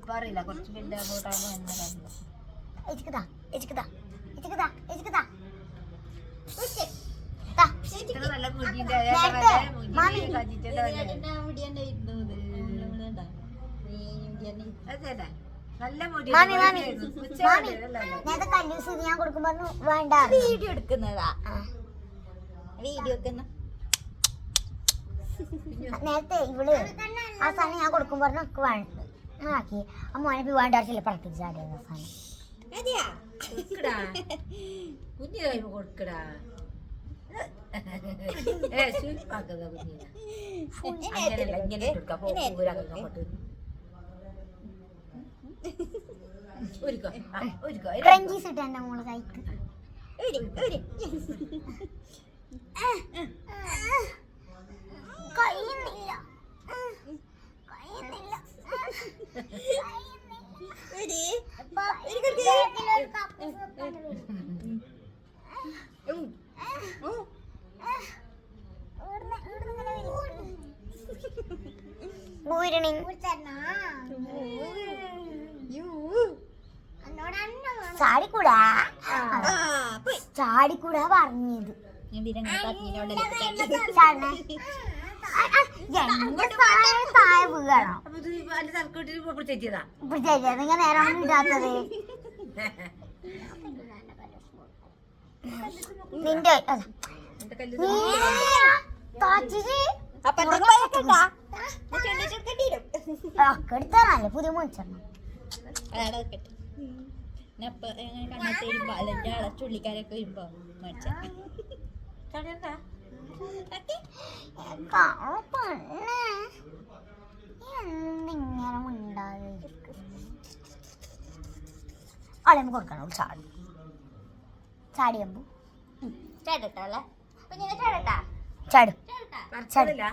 ഇപ്പൊ അറിയില്ല കുറച്ച് വലിയ അങ്ങോട്ടാകുമ്പോ എന്നറിയില്ല. നല്ല മുടിന്റെ അതെ നല്ല മുടി ഞാൻ കൊടുക്കുമ്പോ വേണ്ട വീഡിയോ എടുക്കുന്നതാ വീഡിയോ നേരത്തെ ഇവള് ആ സാധനം ഞാൻ കൊടുക്കുമ്പോ ഒക്കെ വേണ്ട ആക്കി ആ മോനെ വേണ്ടാച്ചില്ല പ്രവർത്തിച്ചാടിയ സാധനം അതെയാ കുഞ്ഞു കഴിയുമ്പോ കൊടുക്കടാ. സുഖമാക്കുന്ന കുഞ്ഞിനെ അങ്ങനെയല്ല ഇങ്ങനെ കൊടുക്കാം. ക്രഞ്ചീസ് ഇട്ട് എന്റെ മോള് കഴിക്ക് കഴിയുന്നില്ല ചാടിക്കൂടാ ചാടിക്കൂടാ പറഞ്ഞത് താഴെ വീഴണം നിങ്ങൾ നേരം ഇടാത്തത് നിന്റെ എടുത്താലേ പുതിയ മോച്ചണം ചുള്ളിക്കാരൊക്കെ വരുമ്പോ എന്തിങ്ങനെ ഉണ്ടാകും അളയുമ്പോ കൊടുക്കണം ചാടി ചാടിയമ്പോ ചേട്ടല്ലേ കുഞ്ഞിനെ ചേട്ടട്ടാ ചാടും ചാടില്ല.